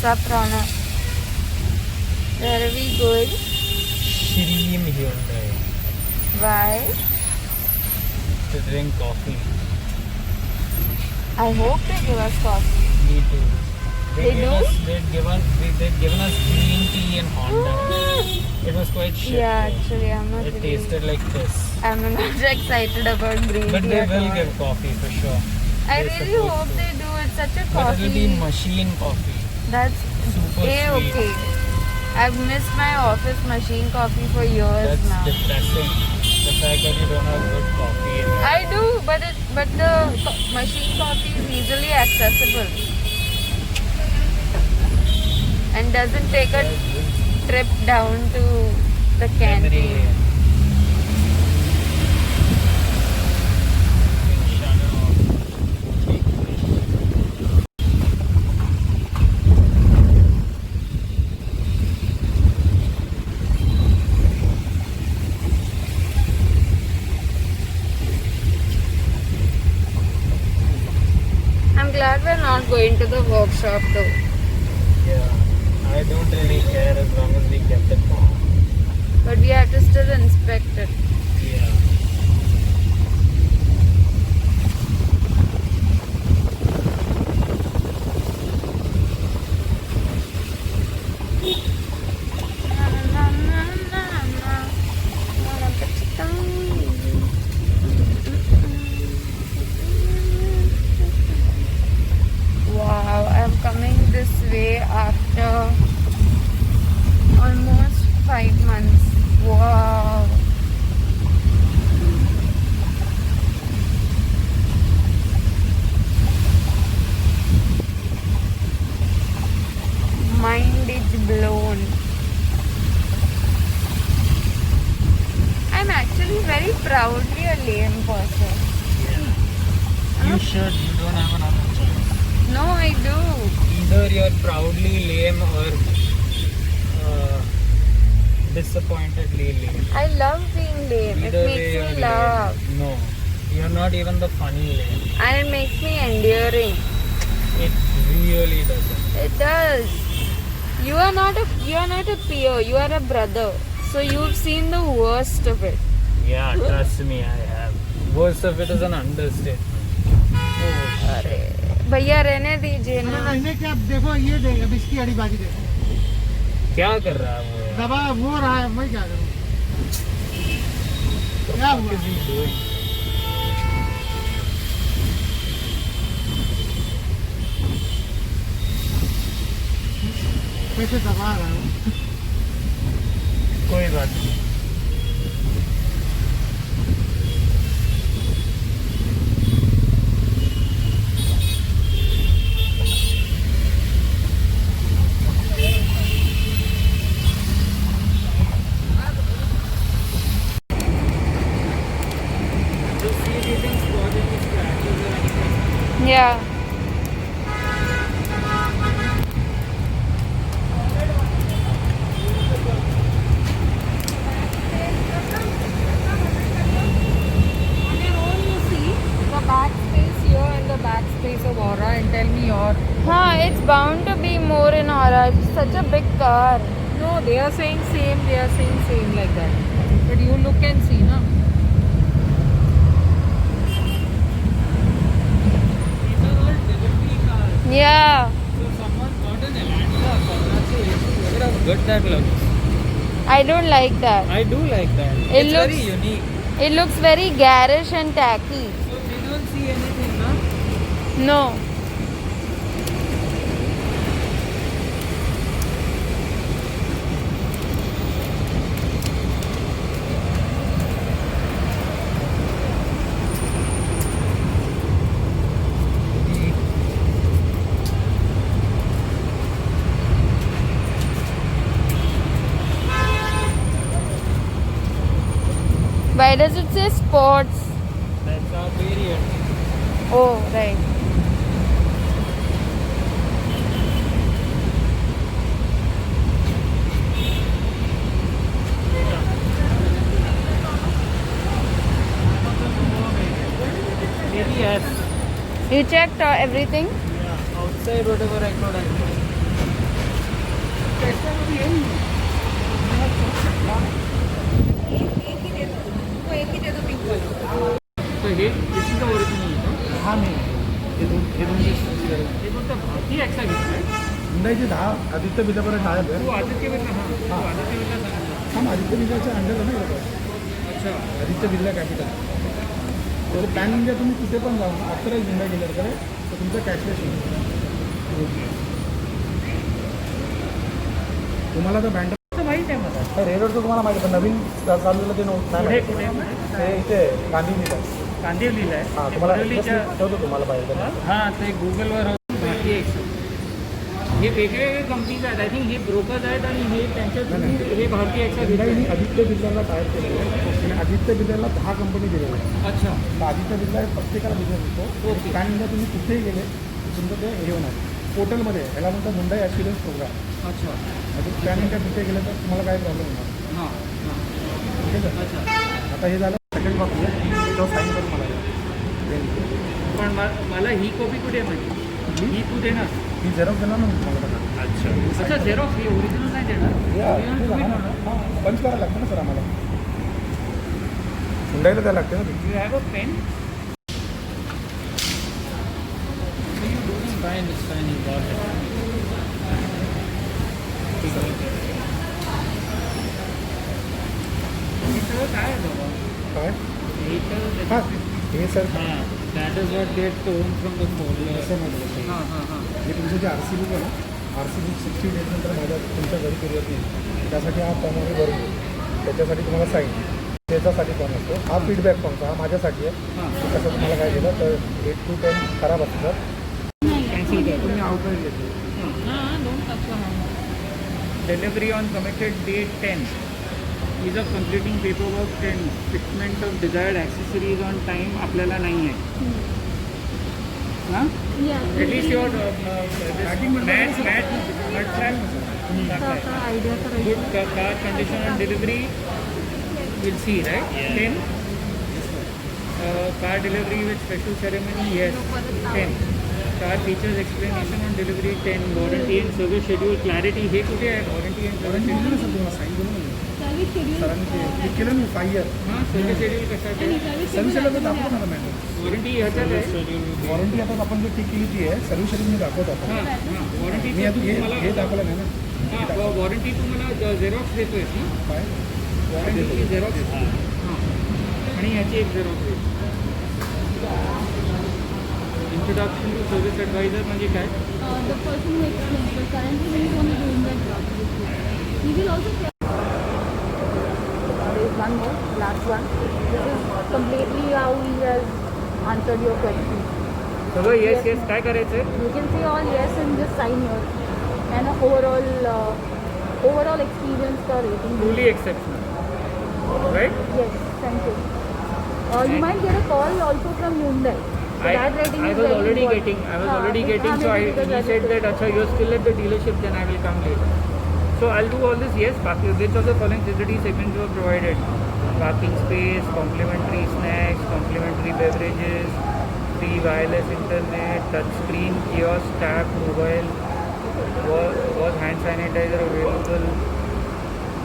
What's up, Rana? Where are we going? Shireen Hyundai Why? to drink coffee. I hope they give us coffee. Me too. They do? They'd given us green tea and Honda. It was quite shit. Yeah, though. actually, I'm not It really... tasted like piss. I'm not excited about green But tea they at will all. give coffee for sure. I They're really supposed hope to. they do. It's such a But it'll be coffee. machine coffee. That's Super sweet. okay. I've missed my office machine coffee for years That's now. depressing. The fact that you don't have good coffee. I do, but the machine coffee is easily accessible and doesn't take a trip down to the canteen. I'm glad we're not going to the workshop though. Yeah, I don't really care as long as we get the car. But we have to still inspect it. Yeah. Wow, I'm coming this way after almost 5 months. Wow. Mind is blown. I'm actually very proudly a lame person. You should. You don't have another choice. No, I do. Either you're proudly lame or disappointedly lame. I love being lame. Either It way, makes you're me lame. laugh. No, you're not even the funny lame. And it makes me endearing. It really doesn't. It does. You are not a peer, you are a brother. So you've seen the worst of it. Yeah, trust me, I have. Worst of it is an understatement. Oh, अरे भैया रहने दीजिए ना. रहने के अब देखो ये दे अब इसकी अड़ीबाजी देखो क्या कर रहा है वो यार? दबा वो रहा है मैं क्या करूँ क्या What हुआ is he doing? कैसे दबा रहा है कोई बात नहीं. Yeah. On your own, you see the back space here and the back space of Aura, and tell me your. Huh, it's bound to be more in Aura. It's such a big car. No, they are saying same. They are saying same like that. But you look and see, na. These are all delivery cars. Yeah. So someone got an Elantra. Look at how good that looks. I don't like that. I do like that. It It's looks- very unique. It looks very garish and tacky. So we don't see anything, no? No. Why does it say sports? That's our variant. Oh, right. Maybe yes. You checked everything? Yeah. Outside whatever I could. Tester में यही है एक ही दे दो, वो एक ही दे दो pink वाला. तो हे इसी का ओरिजिनल आहे हा नाही हे दोन हे कोणतं भारतीय एक्सा घेतलंय हुंडाईचे 10 आदित्य बिर्लापर्यंत आहे तू आदित्य बिर्ला तू आदित्य बिर्ला सांगितलं हा आदित्य बिर्लाचे अंडर आहे ना हे लोकं. अच्छा आदित्य बिर्ला कॅपिटल तर पॅन इंडिया तुम्ही कुठे पण जाऊन ऑथराईज हुंडाई डीलरकडे तर तुमचं कॅशलेस होईल. तुम्हाला तर बँड तर माहीत आहे मला रेडवरचं तुम्हाला माहिती आहे पण नवीन चाललेलं ते पुढे नाही पुढे ते इथे गांधीनीला कांदिवलीला हां आहे तुम्हाला बोरिवलीच्या ठेवतो तुम्हाला पाहिजे तर. हां ते गुगलवर भारतीय एक्सा हे वेगवेगळे कंपनीज आहेत आय थिंक हे ब्रोकर्स आहेत आणि हे त्यांच्या through हे भारतीय एक्सा हुंडाईने घेतलं आदित्य बिर्लाला टायर केलेलं आहे आणि आदित्य बिर्लाला 10 कंपनी दिलेल्या आहे. अच्छा तर आदित्य बिर्ला हे प्रत्येकाला बिझनेस होतो. ओके. पॅन इंडिया तुम्ही कुठेही गेले तुमचं ते हे होणार पोर्टलमध्ये आहे. याला म्हणतात हुंडाई ॲश्युरन्स प्रोग्राम. अच्छा म्हणजे पॅन इंडिया कुठे गेलं तर तुम्हाला काही प्रॉब्लेम होणार हां हां ठीक आहे सर. अच्छा आता हे झालं सेकंड कॉपी आहे त्याच्यावर साईन करून मला द्या. पण मला ही कॉपी कुठे आहे माझी ही तू देणार ही झेरॉक्स देणार ना मी तुम्हाला बघा. अच्छा झेरॉक्स हे ओरिजिनल नाही देणार Original तुम्ही देणार? हां पंच करायला लागतं ना सर आम्हाला हुंडाईला द्यायला लागते ना ती. You have a pen? It's fine, you got it. हे सगळं काय आहे बाबा? काय हे तर हां हे सर हां that is what get tone from the folder असं नाही हां हां हां हे तुमचं जे आर सी बुक आहे ना आर सी बुक 60 डेज नंतर माझ्या तुमच्या घरी कुरिअर येईल. त्यासाठी हा फॉर्म आम्ही भरून देऊ. त्याच्यासाठी तुम्हाला साईन त्याच्यासाठी फॉर्म असतो. हा फीडबॅक फॉर्मचा हा माझ्यासाठी आहे. हां कसं तुम्हाला काय दिलं तर 8 to 10 खराब असतं कॅन्सल कर तुम्ही आउटलाईन घेतली. Delivery on committed date 10. Ease of completing paperwork 10. Fitment of desired accessories on time आपल्याला नाही आहे. हां? At least your match good car condition on delivery we'll see right 10 car delivery with special ceremony yes 10 car features explanation on delivery 10 warranty and service schedule clarity हे कुठे आहे warranty and service warranty schedule दिली ना sir तुम्हाला sign करून दिली. सरांनी ते click केलं ना 5 इयर हां service schedule कशात आहे सर्व्हिस शेड्यूल तर दाखवतो ना मॅडम. वॉरंटी ह्याच्यात आहे वॉरंटी आता आपण जी टिक केली ती आहे सर्व्हिस शेड्यूल मी दाखवतो आपण. हां हां वॉरंटी मी आता हे दाखवलं नाही ना हां वॉरंटी तुम्हाला झेरॉक्स देतोय ना काय वॉरंटी झेरॉक्स हां आणि ह्याची एक झेरॉक्स देतो इंट्रोडक्शन टू सर्व्हिस ॲडवायझर म्हणजे काय The person who explains, but currently he is only doing that job. He will also share. There is one more, last one. This is completely how he has answered your question. सगळं yes yes काय करायचं आहे You can say all yes and just sign here. And overall experience का rating. Truly exceptional right Yes, thank you. You might get a call also from Hyundai. So that rating I is was very already important. getting I was हाँ, already हाँ, getting so maybe he because said that अच्छा you're still at the dealership then I will come later so I'll do all this yes parking which of the following facility segments were provided parking space complimentary snacks complimentary beverages free wireless internet touch screen kiosk tap mobile was hand sanitizer available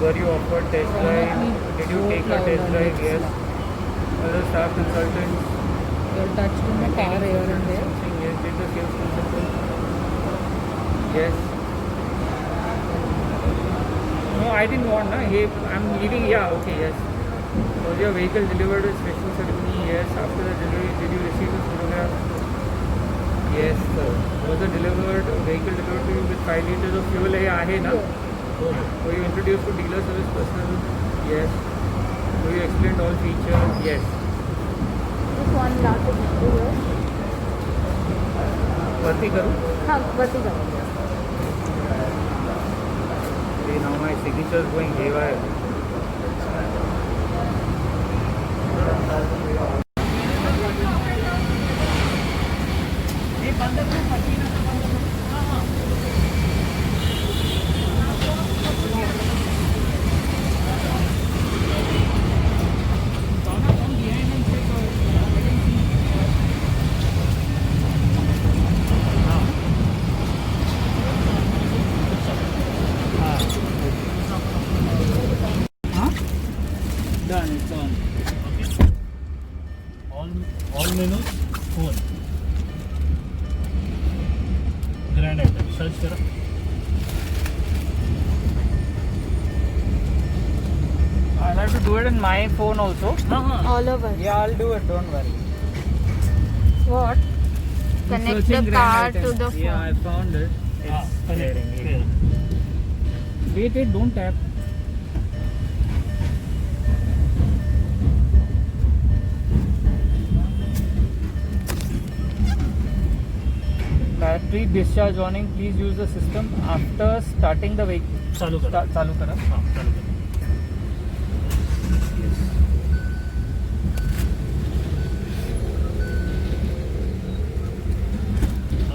were you offered test drive did you take a test drive yes other staff consultants You're touched in the car here and there. Yes, did the sales consultant? Yes. No, I didn't want, na. Hey, I'm leaving, yeah, okay, yes. Was your vehicle delivered with special ceremony? Yes. After the delivery, did you receive the photograph? Yes, sir. Was the vehicle delivered to you with 5 liters of fuel? Hey, आहे ना? Were you introduced to dealer service personnel? Yes. Were you explained all features? Yes. Just one last thing here. वरती करू? हाँ, वरती करो. Okay, now my signature is going haywire. Search करा. I'll have to do it in my phone also. हां. All of us. Yeah, I'll do it. Don't worry. What? Connect Searching the grand car to items. the phone. Yeah, I found it. It's clearing. Clear. Wait, don't tap. Battery discharge warning. Please use the system after starting the vehicle. चालू करा. चालू करा. हां, चालू करा.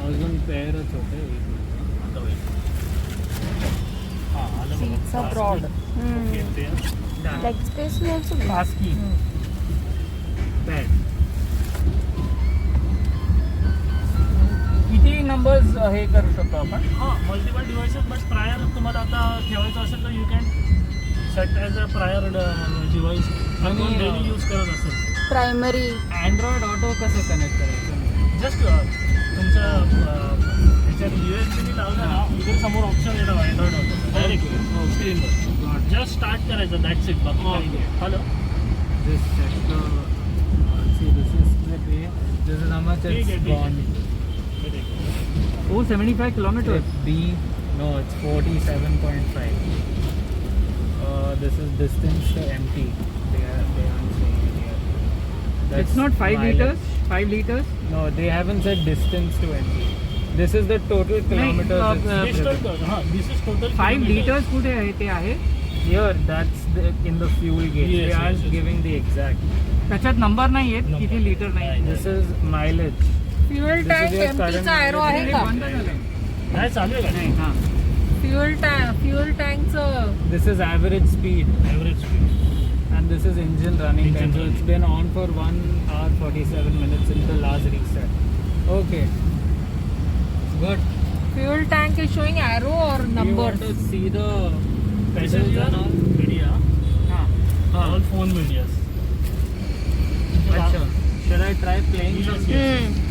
अजून पेअरच होते. आता wait. हां, आलं बघा. Seats are broad. Okay, there. Leg space will also be. पास की. Bad. किती नंबर्स हे करू शकतो आपण? हां, मल्टिपल डिव्हाइसेस बट प्रायर तुम्हाला आता ठेवायचं असेल तर you can set as a prior device आणि आणि, डेली यूज करत असेल Primary. अँड्रॉइड ऑटो कसं कनेक्ट करायचं? जस्ट तुमचं ह्याच्यात USB लावलं ना इकडे समोर ऑप्शन येतं अँड्रॉइड ऑटो डायरेक्टली स्क्रीनवर जस्ट स्टार्ट करायचं दॅट्स इट बाकी काही नाही. Hello Just check the. See, this is the pay. This is how much ठीक it's आहे, ठीक आहे. gone. हे देखो. Oh, 75 kilometers. B, no, it's 47.5. This is distance to empty. They aren't saying it here. That's It's not 5 mileage. liters? 5 liters? No, they haven't said distance to empty. This is the total kilometers. it's This driven. total हां this is total 5 liters कुठे आहे ते आहे? Here, that's in the fuel gauge. Yes, they aren't yes, yes. giving the exact. त्याच्यात number नाही आहेत Number. किती litre नाही नाही. This is mileage. Fuel This is tank your current एमटीचा एरो आहे हे का? बंद झालंय. नाही चालू आहे का नाही हां. फ्युएल टँकचं This is average speed. Average speed And this is engine running Engine time. So running. it's been on for 1 hour 47 minutes since the last reset. Okay. Good. Fuel tank is showing arrow और Do you want number to see the This is pedals your and all? media, हाँ. all phone medias. अच्छा. Should I try playing Yes, some? yes.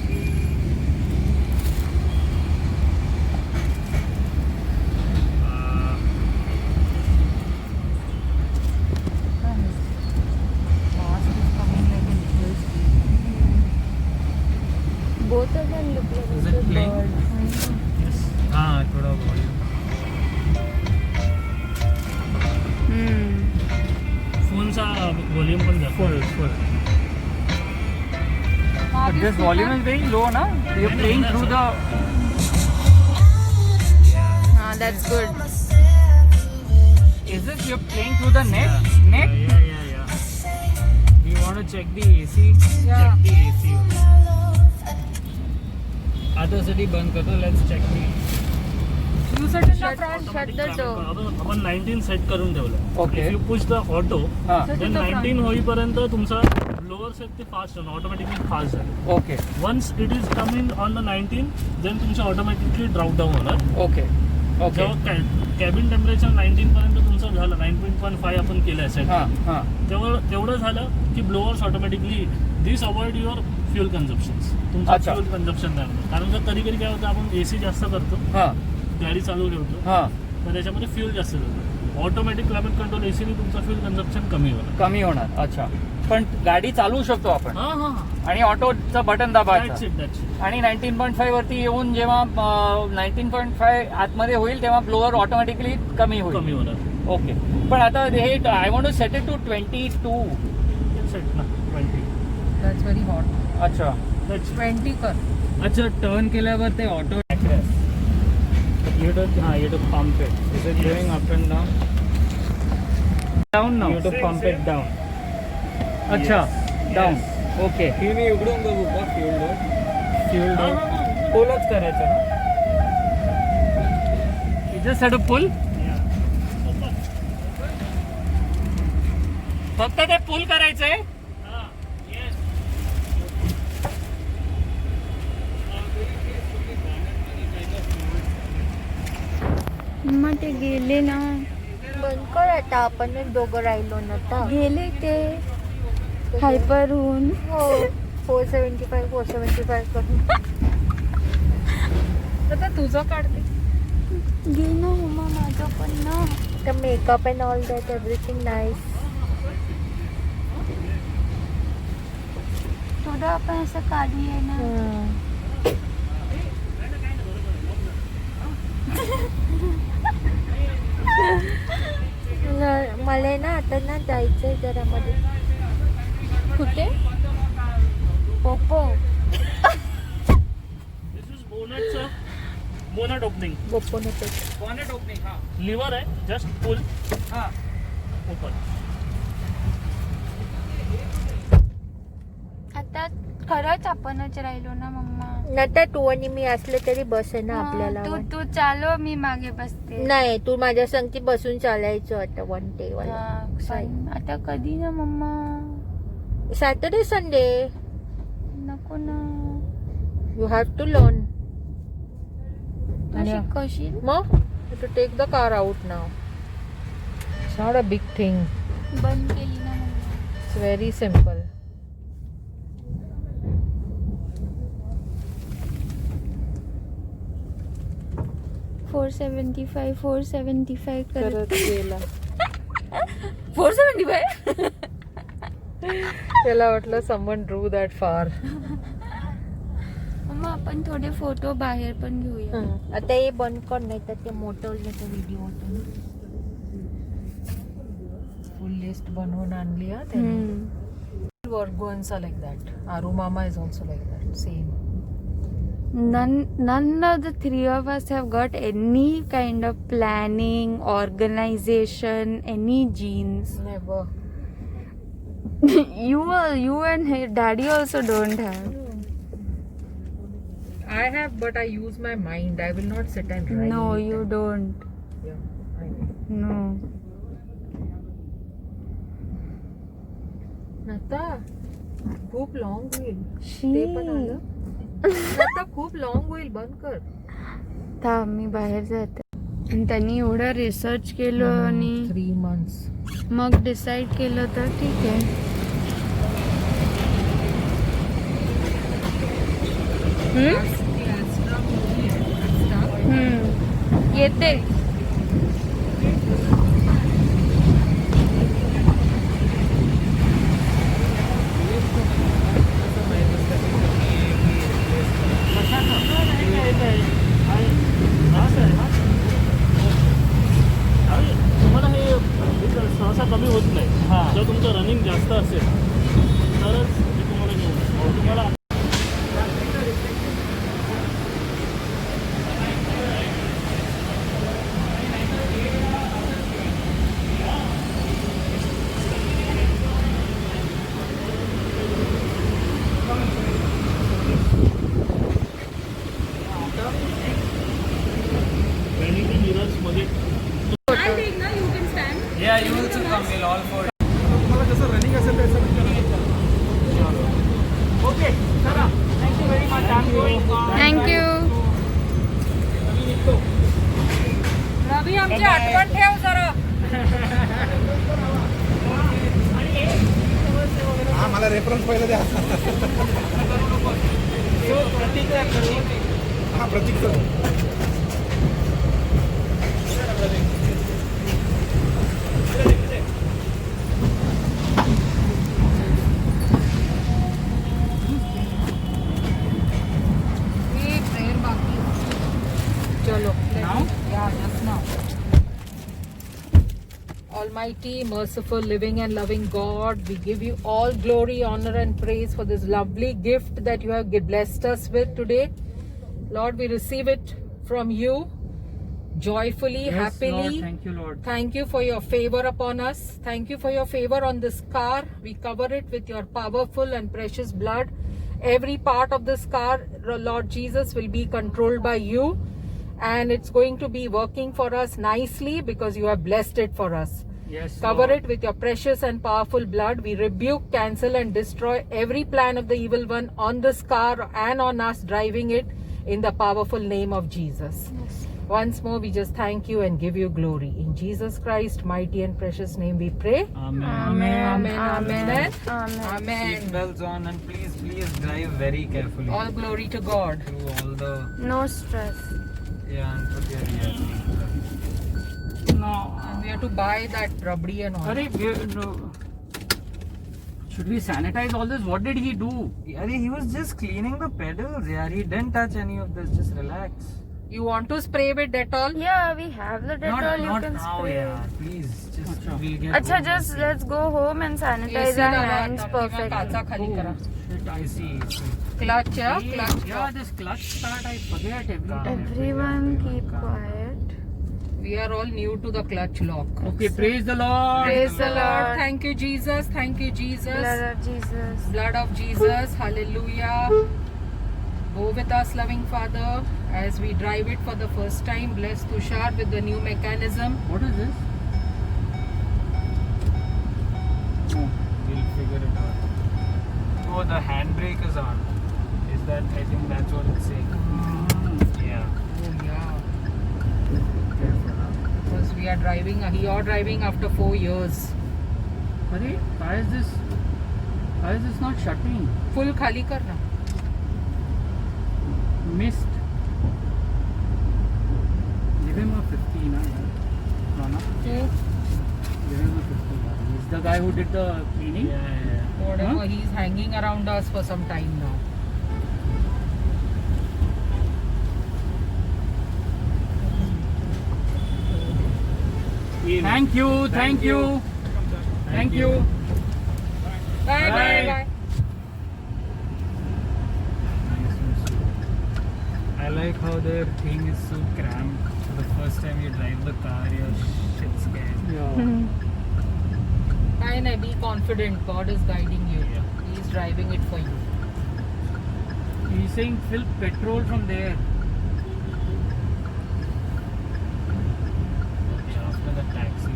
Both of them look like Is it a playing? bird. Yes. हाँ, थोड़ा volume. फोनचा volume पण जास्त Full. But this volume is very low, na? You're playing through the. Ah, that's good. Is this you're playing through the net? Net? Yeah. Do you want to check the AC? Yeah. Check the AC. आता साठी बंद करतो. Let's check the. You set in the front. Shut the door. आपण 19 set करून ठेवलं. Okay. If you push the auto हां. Then 19 होईपर्यंत तुमचा ब्लोअर सेट ते फास्ट होणार ऑटोमॅटिकली फास्ट झालं. Okay. Once it is coming on the 19 then तुमचं ऑटोमॅटिकली ड्रॉप डाऊन होणार. Okay. Okay. जेव्हा कॅबिन टेम्परेचर 19 पर्यंत तुमचं झालं 9.15 आपण केलं सेट हां. तेवढं झालं की blowers automatically this avoid your fuel consumption तुमचं अच्छा. फ्युअल कन्झप्शन नाही होणार. कारण जर कधी काय होतं आपण AC जास्त करतो हां. गाडी चालू ठेवतो हां. तर त्याच्यामध्ये फ्युल जास्त जातं. ऑटोमॅटिक क्लायमेट कंट्रोल एसीने तुमचं फ्युल कन्झप्शन कमी होणार. कमी होणार. अच्छा. पण गाडी चालवू शकतो आपण हां आणि ऑटोचं बटन दाबायचं दॅट्स इट आणि 19.5 वरती येऊन जेव्हा 19.5 आतमध्ये होईल तेव्हा ब्लोअर ऑटोमॅटिकली कमी होईल. कमी होणार. ओके. पण आता हे I want to set it to 22. Set ना 20 दॅट्स व्हेरी हॉट. अच्छा. दॅट्स 20 कर. अच्छा, टर्न केल्यावर ते auto. You have to pump it. Is it going up and down? Down now. You have to pump it down. अच्छा. Down. Okay. हे मी उघडून बघू का फ्युल डोर पोलच करायचं ना. You just had to pull. फक्त ते पुल करायचंय. मग ते गेले ना. बंद कर आता. आपणच दोघं राहिलो ना आता. गेले ते हायपर होऊन. हो 475 करून. आता तुझं काढते. घे ना उमा माझं पण ना. The makeup and all that, everything nice. थोडं आपण असं काढूया ना. मला ना आता ना जायचंय जरा मध्ये. कुठे? Poopó. This is bonnet, bonnet opening. Poopó नको. Bonnet opening, हाँ. Lever है, just pull, हाँ. open. आता खरंच आपणच राहिलो ना मम्मा. नंतर तू आणि मी असले तरी बस आहे ना आपल्याला. तू चालो मी मागे बसते. नाही तू माझ्या संगती बसून चालायचं आता वन डे. आता कधी ना मम्मा. Saturday Sunday. नको ना. You have to learn. कशी मग to take the car out नाव. It's not a big thing. बंद केली ना मम्मा. It's very simple. 475 करत गेला. 475. त्याला वाटलं समवन ड्रू दॅट फार. मग आपण थोडे फोटो बाहेर पण घेऊया. आता हे बंद कर नाही तर ते मोठं व्हिडिओ होतो. फुल लिस्ट बनवून आणली हा त्यांनी. वर्गोन्स लाईक दॅट. आरू मामा is also like that same. None of the three of us have got any kind of planning, organization, any genes. Never. You and daddy also don't have. I have, but I use my mind. I will not sit and write. No, you don't. Yeah, I know. No. Nata, खूप long होईल. ते पण आलं. आता खूप long होईल. बंद कर. थांब मी बाहेर जाते. आणि त्यांनी एवढं रिसर्च केलं आणि 3 months मग डिसाईड केलं तर ठीक आहे. येते. तुम्हाला हे सहसा कमी होत नाही. जर तुमचं रनिंग जास्त असेल तरच ते तुम्हाला घेऊन तुम्हाला. Yeah, you also come. We'll all for. तुम्हाला जसं रनिंग असेल तसं Okay, चला. Thank you very much. I'm going. Thank you. Ravi आमची आठवण ठेव जरा. हा मला रेफरन्स पहिलं द्या. हा प्रतीक sir. Almighty, merciful, living and loving God, we give you all glory, honor and praise for this lovely gift that you have blessed us with today. Lord, we receive it from you joyfully, Yes, happily. Lord, thank you, Lord. Thank you for your favor upon us. Thank you for your favor on this car. We cover it with your powerful and precious blood. Every part of this car, Lord Jesus, will be controlled by you. And it's going to be working for us nicely because you have blessed it for us. Yes. Cover Lord. it with your precious and powerful blood. We rebuke, cancel and destroy every plan of the evil one on this car and on us driving it in the powerful name of Jesus. Yes. Once more we just thank you and give you glory. In Jesus Christ mighty and precious name we pray. Amen. Amen. Amen. Amen. Amen. Seatbelts on and please drive very carefully. All glory to God. Through all the. No stress. Yeah, and put your rear. No. And we have to buy that rubbery and all. No. Should we sanitize all this? What did he do? Yeah, he was just cleaning the pedals. Yeah, he didn't touch any of this. Just relax. You want to spray with Dettol? Yeah, we have the Dettol. You Not can now, spray. yeah. Please, just Acha. we'll get. Acha, home just and let's go home and sanitize AC our लगा, hands टाकी में perfectly. काचा खाली करा. shit, I see. Clutch, yeah? Clutch. Yeah, this clutch start I forget every time. Everyone keep quiet. We are all new to the clutch lock. Okay, praise the Lord. Praise the Lord. Thank you, Jesus. Thank you, Jesus. Blood of Jesus. Blood of Jesus. Hallelujah. Go with us, loving Father, as we drive it for the first time. Bless Tushar with the new mechanism. What is this? Oh. We'll figure it out. Oh, the handbrake is on. Is that? I think that's what it's saying. Yeah. Oh, yeah. Because we are driving, you're driving after 4 years. Arey, why is this not shutting? Full khali karna. Missed. Give him a 50 na. Rana. Give him a 50. He's the guy who did the cleaning. Yeah. Whatever, Huh? he's hanging around us for some time now. Thank you. Thank you. Thank you. Bye, bye, Bye. bye. I like how their thing is so cramped. For the first time you drive the car, you're shit scared. Yeah. Be confident. God is guiding you. Yeah. He is driving it for you. He's saying fill petrol from there. Yeah, after the taxi.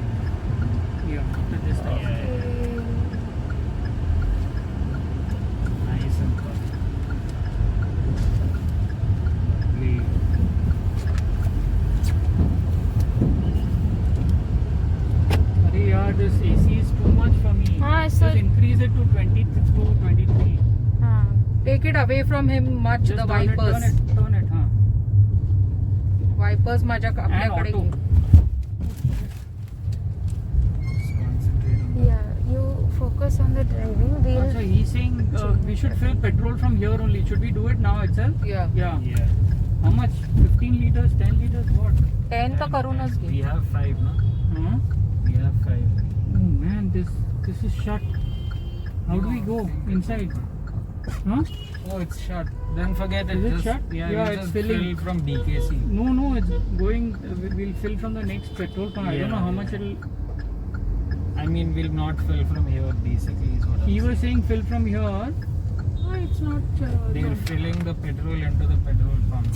Yeah. After this time. Yeah. Nice and fun. Lovely. Arey yaar, this AC is too much for me. हाँ, so- Just increase it to 22, 23. हाँ. Take it away from him much, Just the turn it, wipers. turn it, हाँ. Wipers माझ्या And आपल्याकडे auto. घे. Just concentrate on that. Yeah, you focus on the driving. We'll So he's saying we should fill petrol from here only. Should we do it now itself? Yeah. Yeah. Yeah. How much? 15 liters, 10 liters, what? 10 तर करूनच We घे. have 5, no? Huh? We have 5. Oh man, this is shut. How do we go inside? Huh? Oh, it's shut. Then forget it. Is it Just, shut? Yeah, Yeah, you it's just filling. fill from DKC. No, it's going. We'll fill from the next petrol pump. I don't know how much Yeah. it'll. I mean, we'll not fill from here, basically, is what He I'm was saying fill from here. Oh, it's not. They're filling the petrol into the petrol pump.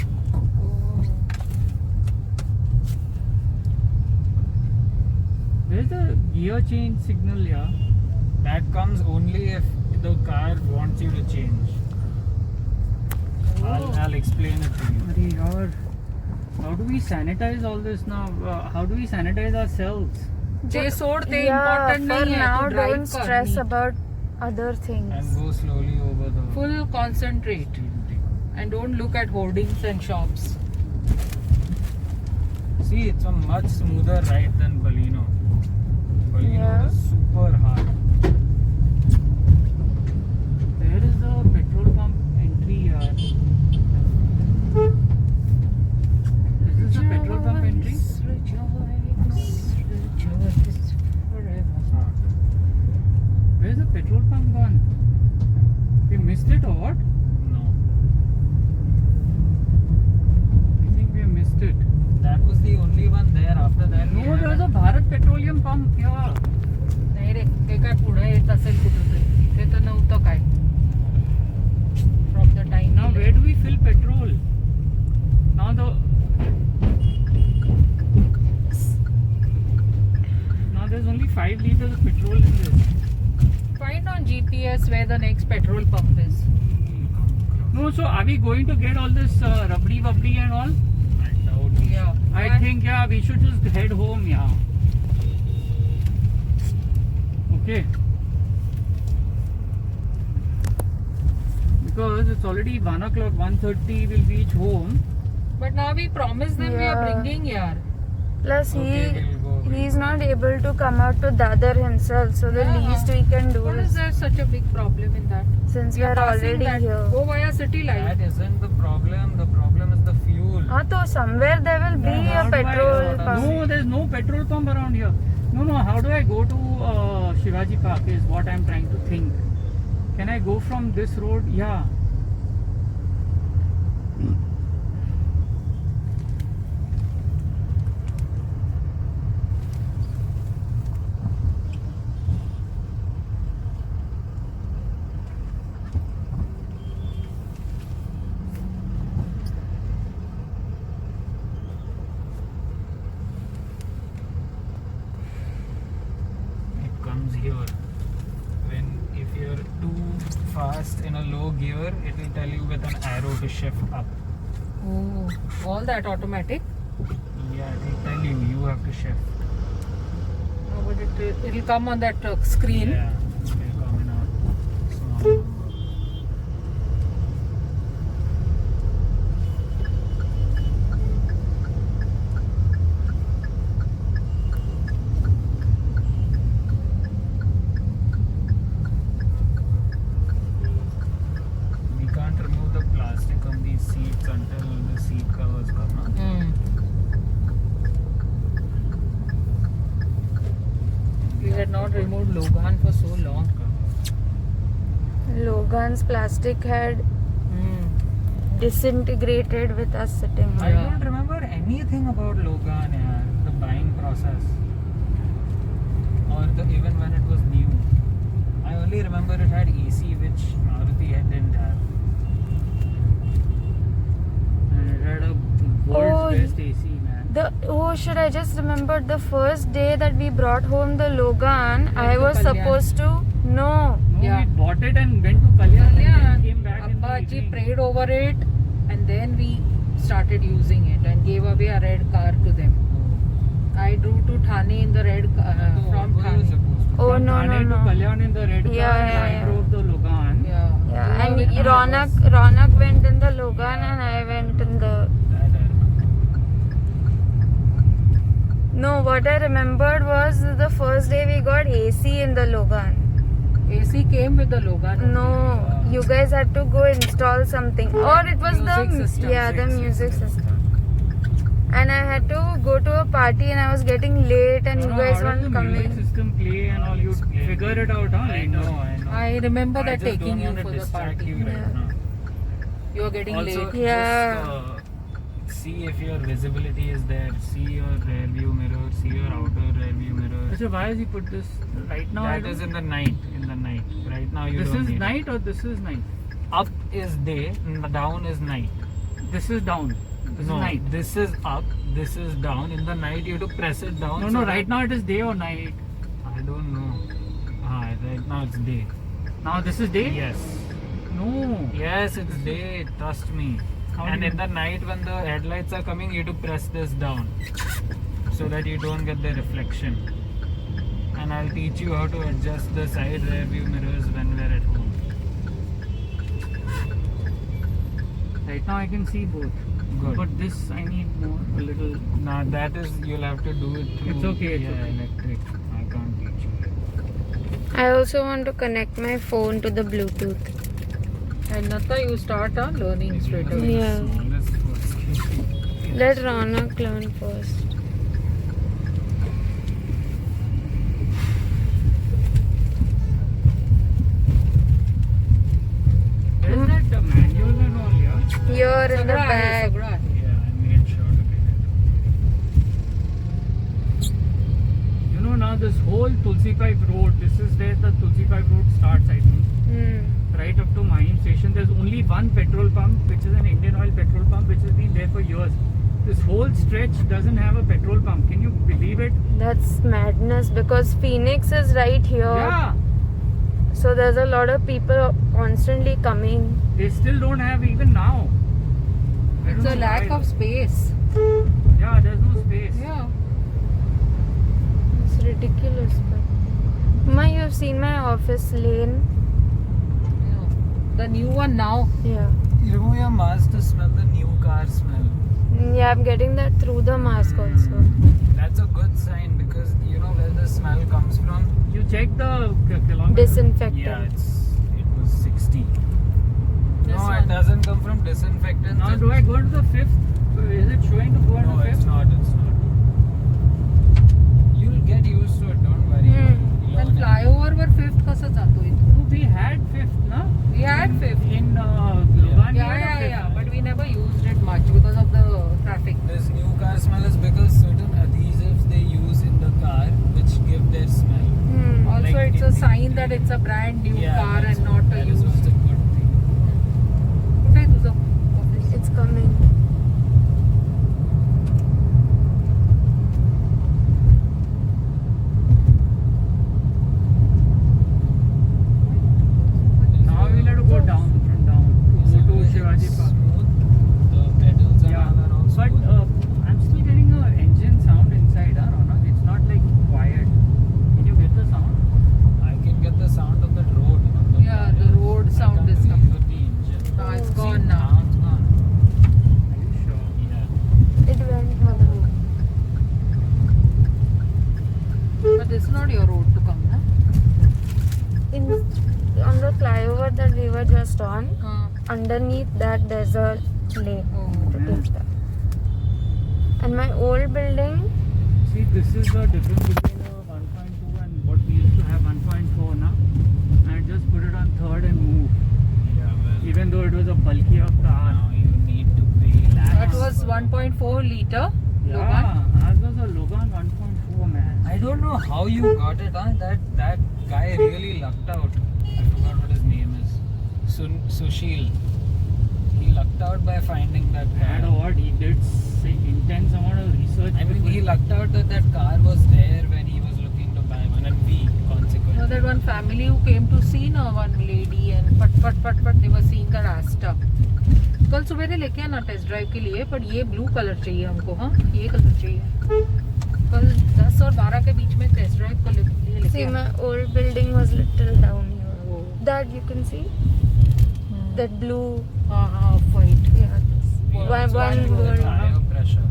Where's the gear change signal? Yeah. That comes only if the car wants you to change. I'll explain it to you. Arey yaar, how do we sanitize all this now? How do we sanitize ourselves? जे सोड ते Yeah, important for नहीं है. now, तू drive don't कर. stress about other And things. go slowly over the Full concentrate steering thing. and don't look at hoardings and shops. See, it's a much smoother ride than Baleno. Baleno Yeah. is super hard. Where is the petrol pump entry here? Is this the petrol pump entry? Rejoice forever. Where's the petrol pump gone? We missed it or what? No. I think we missed it. That was the only one there. After that, we No, had there was a Bharat Petroleum pump here. नाही रे, ते काय पुढे येत असेल कुठेतरी. इथे तर नव्हतं काय. From the time Now where do we fill petrol? Now there's only 5 liters of petrol in this. Find on GPS where the next petrol pump is. No, so are we going to get all this rubbery wubbly and all? I doubt it. Yeah. I think yeah, we should just head home, yeah. Okay. Because it's already 1 o'clock, 1:30, we'll reach home. But now we promised them we are Yeah. bringing yaar. Plus Okay, we'll go. he's not able to come out to Dadar himself, so the Yeah. least we can do What is is, there such a big problem in that? since We we are are passing already that. here. Go via city line. That isn't the problem. The problem is the fuel. So somewhere there will be a How do I- petrol pump. No, there's no petrol pump around here. No. How do I go to Shivaji Park? Is what I'm trying to think. Can I go from this road? Yeah. It comes here. If you're too fast in a low gear, it will tell you with an arrow to shift up. Oh, all that automatic. Yeah, it will tell you. You have to shift. No, but it'll come on that screen. Yeah, it will come in a small number. We can't remove the plastic on these seats until the seat covers come up. We had not removed Logan for so long. Logan's plastic had disintegrated with us sitting I here. don't remember anything about Logan, yaar, the buying process, or even when it was new. I only remember it had AC, which Maruti didn't have. And it had a world's Oh, best AC, man. Should I just remember the first day that we brought home the Logan, I to was Kalyan. supposed to no. No, Yeah. we bought it and went to Kalyan and Yeah, then came back in the Abbaji evening. prayed over it, and then we started using it and gave away a red car to them. I drove to Thane in the red from Thane. Oh From no Thane no to no. Kalyan in the red car, Yeah, and yeah, I yeah. drove the Logan. Yeah. Yeah, and Drove it Ronak went in the Logan and I went in the. No, what I remembered was the first day we got AC in the Logan. AC came with the Logan. No, you guys had to go install something, or it was Music the system. the music system. And I had to go to a party and I was getting late and you No, guys how does weren't the music coming. system play and all? You figure it out, huh? I know. I remember I that just taking don't you want to for the distract party. you right Yeah. now. You are getting Also, late. Yeah. just, see if your visibility is there. See your rear view mirror. See your outer rear view mirror. So why has he put this right now? That is in the night. In the night. Right now you This don't is need it. night or this is night? Up is day. Down is night. This is down. This no, is night. this is up. This is down. In the night you have to press it down. No, so no. that- Right now it is day or night. I don't know. Right now it's day. Now this is day. Yes. No. Yes, it's day. Trust me. How And do you- in the night when the headlights are coming, you have to press this down so that you don't get the reflection. And I'll teach you how to adjust the side rear view mirrors when we're at home. Right now I can see both. Good. But this I need more. A little. Now that is you'll have to do it through It's okay, it's okay. electric. I can't teach you. I also want to connect my phone to the Bluetooth. And Nata, you start learning straight away. Yeah. Smallest first. Let Ronak learn first. Where's that manual and all? Yeah. Here in the Sagda hai, bag. sagda hai. Yeah, I made sure to get it. You know now this whole Tulsi Pipe Road. This is where the Tulsi Pipe Road starts. I think. Right up to Mahim station, there's only one petrol pump, which is an Indian Oil petrol pump, which has been there for years. This whole stretch doesn't have a petrol pump. Can you believe it? That's madness because Phoenix is right here. Yeah. So there's a lot of people constantly coming. They still don't have even now. I It's don't a know lack why. of space. Yeah, there's no space. Yeah. It's ridiculous. But Ma, you've seen my office lane. The new one now. Yeah. Remove your mask to smell the new car smell. I'm getting that through the mask also. That's a good sign because you know where the smell comes from. You check the kilometer. Disinfectant. Yeah, it was 60. No, it doesn't come from disinfectants. Now do I go to the 5th? Is it showing to go on No, the 5th? it's not. You'll get used to it. Don't worry. You'll पण learn it. Flyover were 5th कसं जातो इथून? No, we had 5th, no? We had 5th. In Logan, we had a 5th. Yeah, but we never used it much because of the traffic. This new car smell is because certain adhesives they use in the car which give their smell. Also, Like it's a sign that it's a brand new car that's and not a that is used. also a good thing. कुठे आहे तुझं office? It's coming. Now we'll have to go down, from down. Go to Shivaji Park. Smooth. The pedals and all are also But good. I'm still getting an engine sound inside, huh, Ronak? It's not like quiet. Can you get the sound? I can get the sound of the road. Yeah, the road I sound can't is really coming. hear the engine. It's See, gone now. It's gone. Are you sure? Yeah. It went, mother. But this is not your road to come, na? On the flyover that we were just on, underneath that there's a lane Oh. to take that. And my old building, See, this is the difference between 1.2 and what we used to have 1.4 now. I just put it on 3rd and move. Yeah, well, Even though it was a bulkier car. now you need to pay lakhs. That was 1.4 liter. Logan. Yeah, ours was a Logan 1.4, man. I don't know how you got it, huh? That guy really lucked out. I forgot what his name is. Sushil. He lucked out by finding that And car. what he did say intense amount of research. I mean, he lucked out that car was there when he was looking to buy one, and we You know consequently. that one family who came to see na one lady and but they were seeing that Asta. कल सवेरे लेके आना test drive के लिए पर ये blue colour चाहिए हमको हाँ ये कलर चाहिए कल 10 और 12 के बीच में टेस्ट ड्राइव को लिए लेके see, आना my old building was little down here. That you can see, that blue, हाँ हाँ white yeah. One The world. tire pressure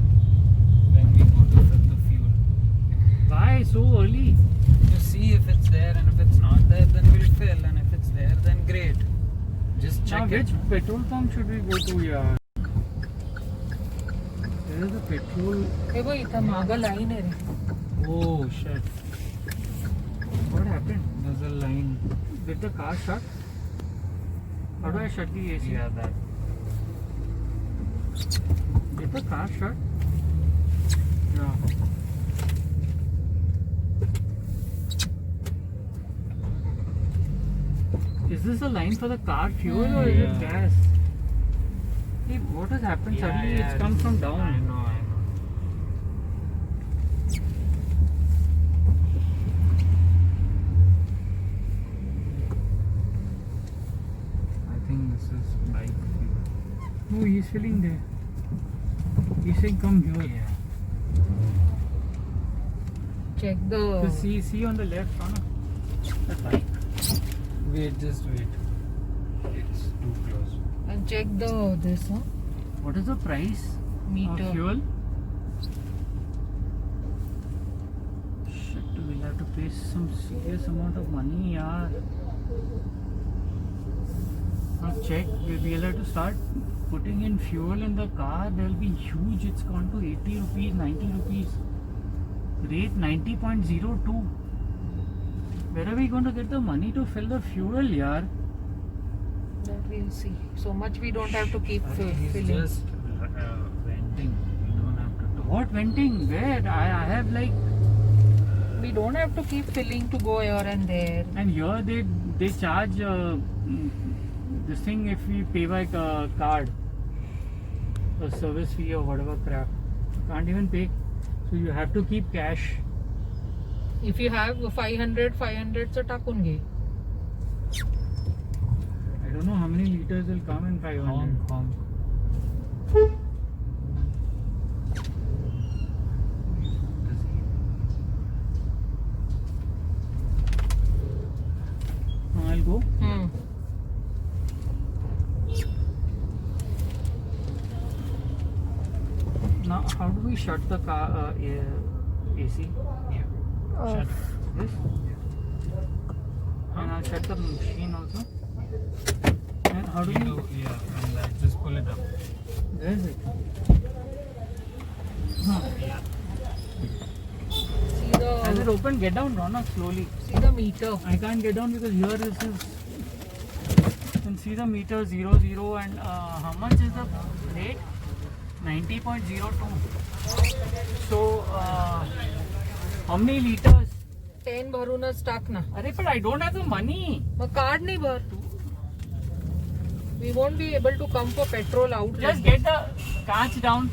when we go to fill the fuel. Why so early? To see if it's there, and if it's not there, then we'll fill, and if it's there, then great. Just Now, check it. which petrol pump should we go to here? There is a petrol. हे वो इथं मागं line आहे रे Oh shit! What happened? There's a line. Did the car shut? How do I shut the AC? Yeah, that. Did the car shut? Yeah. Is this a line for the car fuel or is it Yeah. gas? Hey, what has happened? Suddenly it's come from down. I know. I think this is bike fuel. No, he's filling there. He's saying come here. Yeah. check the So see on the left, Rana. That bike. Wait, just wait. It's too close. and check the this huh What is the price meter of fuel? Shit, we'll have to pay some serious amount of money, yaar. Now check, we'll have to start putting in fuel in the car. They'll be huge. It's gone to 80 rupees, 90 rupees. Rate 90.02. Where are we going to get the money to fill the fuel, yaar? that we'll see so much we don't have to keep He's filling just venting. You don't have to talk. What venting? Where? I have like, we don't have to keep filling to go here and there and here they charge this thing if we pay by card, a service fee or whatever crap. You can't even pay, so you have to keep cash. if you have 500 so टाकून घे I don't know how many liters will come in 500. Honk. I'll go. Now, how do we shut the car AC? Shut this. And I'll shut the machine also. And how do we? Yeah, and just pull it up. Where is it? Huh. See Has it the opened? Get down, Ronak, slowly. see the meter. I can't get down because here this is. You can see the meter 00 and how much is the rate? 90.02. So, how many liters? 10 भरूनच टाक ना. Arey, but I don't have the money. Mug card नाही भर. We won't be able to come for petrol out. Just get the catch down.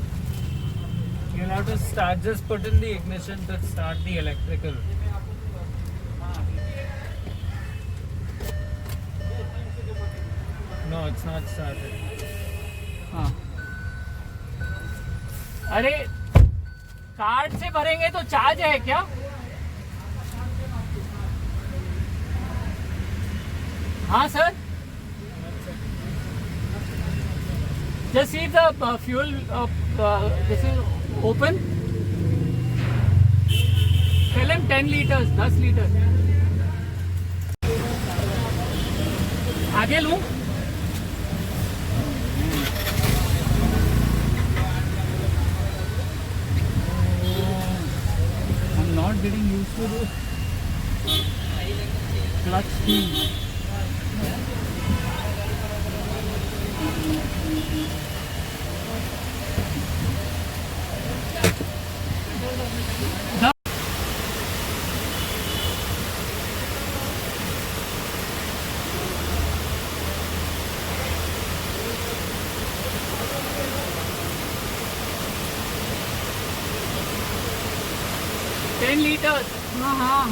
You'll have to start. Just put in the ignition to start the electrical. No, it's not started. हाँ. अरे card से भरेंगे तो charge है क्या? हाँ sir. Just see the fuel. This is open. Tell him 10 liters, 10 liters. आगे लूँ? I'm not getting used to this clutch speed. Ten liters. हाँ.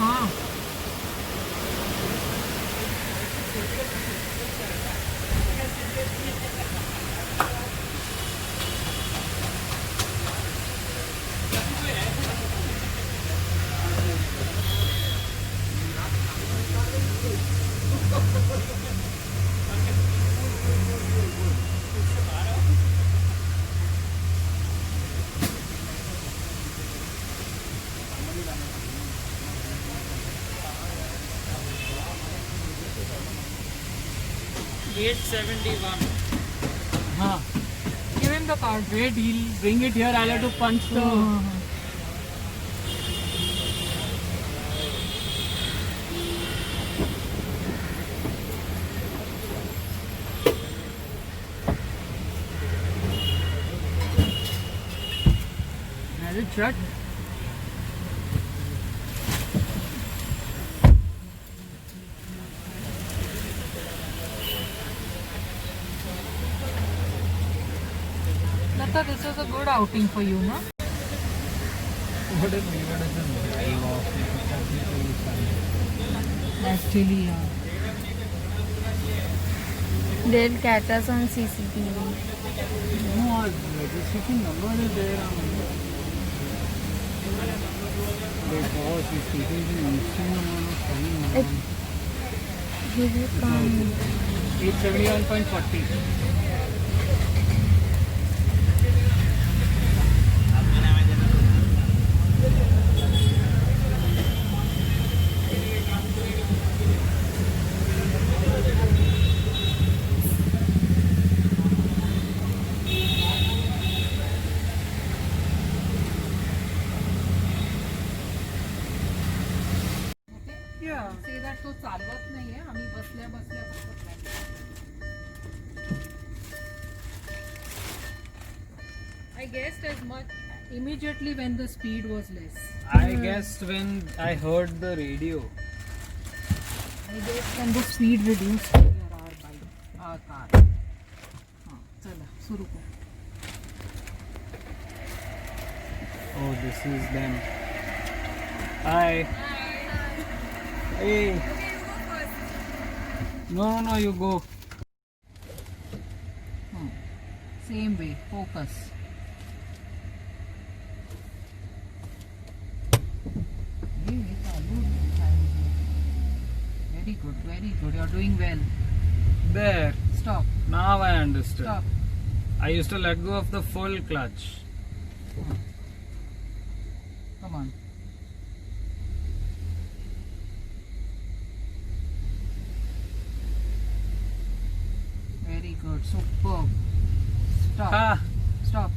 हाँ. Give him the card. Wait, he'll bring it here. I'll have to punch the. Has it shut? Lata, this was a good outing for you, no? What if we were to just drive off? Actually, yeah. They'll catch us on CCTV. No, registration number is there. The boss is taking the instant amount of time. He will come. 871.40. Say that तो चालवत नाहीये. आम्ही बसल्या फक्त I guessed as much immediately when the speed was less. I guessed when I heard the radio. I guessed when the speed reduced here our car. हाँ, चला सुरू कर. Oh, this is them. Hi. Hey. No, you go. Same way, focus. Very good. You're doing well. There. Stop. Now I understood. Stop. I used to let go of the full clutch. Come on. Very good. Superb. Stop. Ah, Stop.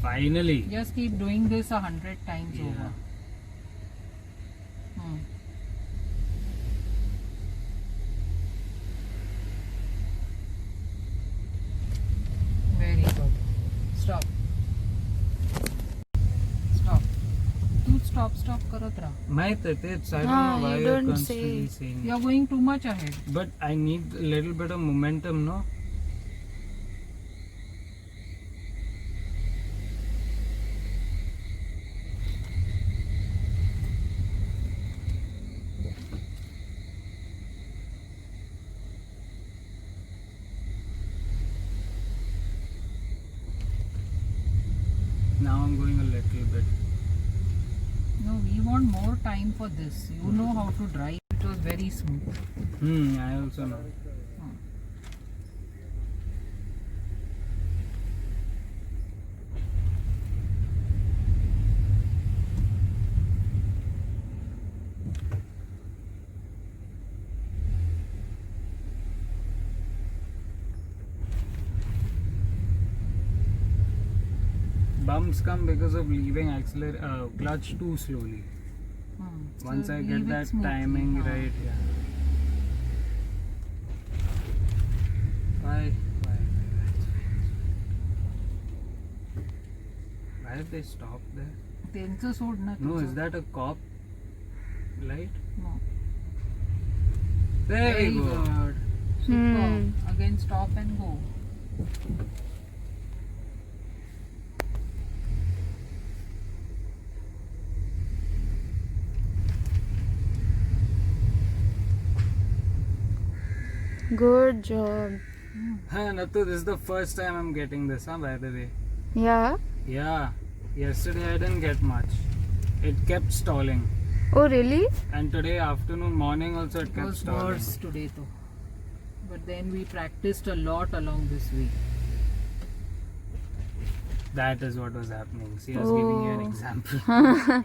finally. Just keep doing this 100 times Yeah. over. Very good. Stop. Stop. तू stop करत राहा. माहित आहे तेच. I don't Ah, know why you you're don't constantly say. saying You are going too much ahead. But I need a little bit of momentum, no? Now I'm going a little bit. No, we want more time for this. You know how to drive. It was very smooth. I also know. Bumps come because of leaving clutch too slowly. Once So I leave get it that smoothly. timing हाँ. right, yeah. Why did they stop there? त्यांचं सोड ना No, तुझं. is that a cop light? No. There Very we go. good. Superb. Again, stop and go. Good job. Nattu, this is the first time I'm getting this, by the way. Yeah. Yeah. Yesterday I didn't get much. It kept stalling. Oh, really? And today afternoon, morning also it It kept was stalling. worse today though. But then we practiced a lot along this week. That is what was happening. See, I was giving you an Oh. example.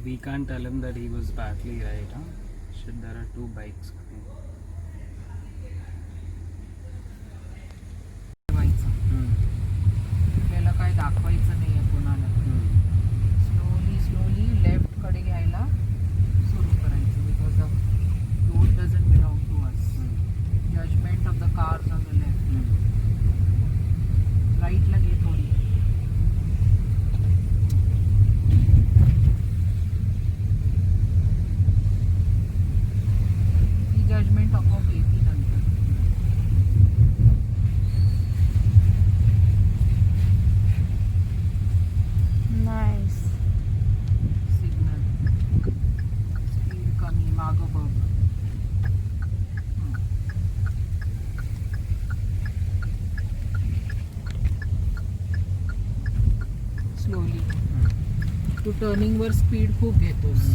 We can't tell him that he was badly right, huh? Shit, there are two bikes coming. आपल्याला काय दाखवायचं नाही आहे कोणाला. Slowly left कडे घ्यायला सुरू करायचं because the road doesn't belong to us. Judgement of the cars on the left. राईटला घे थोडी. ही जजमेंट आपोआप येते नंतर. Nice. सिग्नल स्पीड कमी मागं बघ. स्लोली. तू टर्निंगवर स्पीड खूप घेतोस.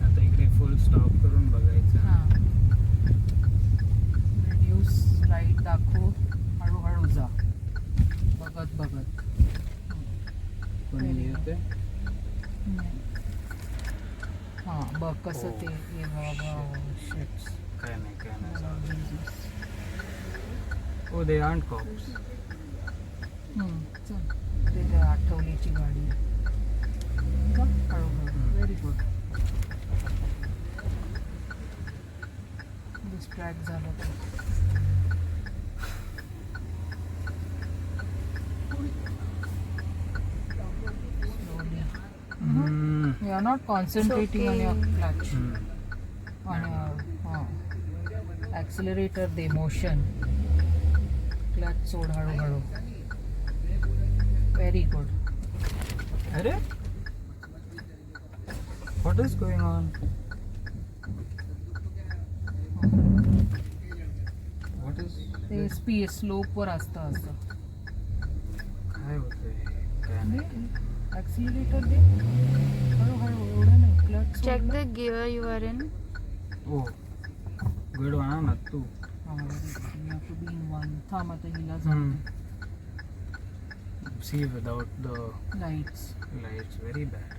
आता इकडे फुल स्टॉप करून बघायचं. हां. रिड्यूस राईट दाखव. हळूहळू जा बघत बघत. कोणी येते? हां बघ कसं ते हे बाबा शिट्स. काय नाही. Oh, they aren't cops. चल ते त्या आठवलीची गाडी आहे. बघ हळूहळू. Very good. डिस्ट्रॅक्ट झालं ते. Slowly. You are not concentrating on your clutch. On your accelerator, the motion. Clutch सोड हळूहळू. Very good. अरे what is going on? What is ते स्पीड स्लोप वर असतं असं. काय होतंय? काय नाही. ऍक्सिलरेटर दे हळूहळू, एवढं नाही. Clutch check the gear you are in. ओ गड म्हणा ना तू. थांब आता हिला See without the lights. lights very bad.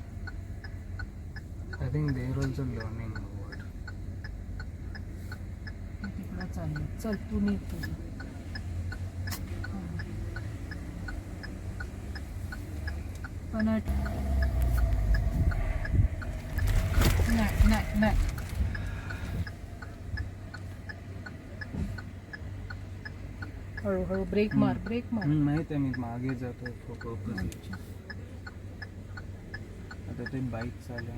I think they are also learning a lot. तिकडं चाललं. चल तू नीट तुझी. पण नाही. हळूहळू ब्रेक मार. माहित आहे मी मागे जातो फॉर पर्पज. आता ते बाईक चालू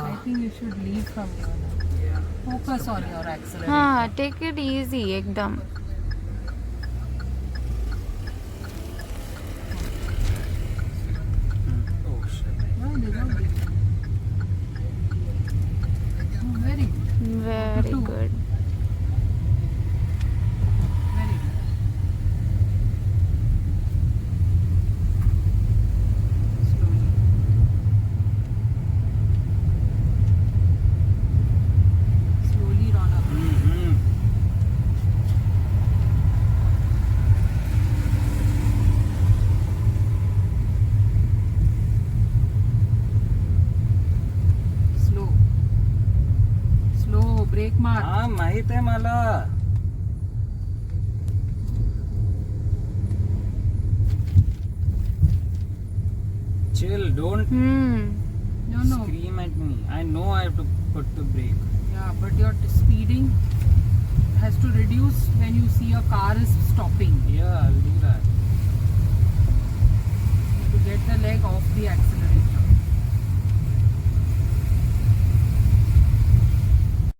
I think you should lead from here. Focus on your accelerator. हाँ, टेक इट इजी एकदम. Oh shit. Very good. Very Two. good. Very good. Slowly. Slowly run up. Slow. Brake मार. हा माहित आहे मला. Chill, don't No. scream at me. I know I have to put the brake. Yeah, but your speeding has to reduce when you see a car is stopping. Yeah, I'll do that. To get the leg off the accelerator.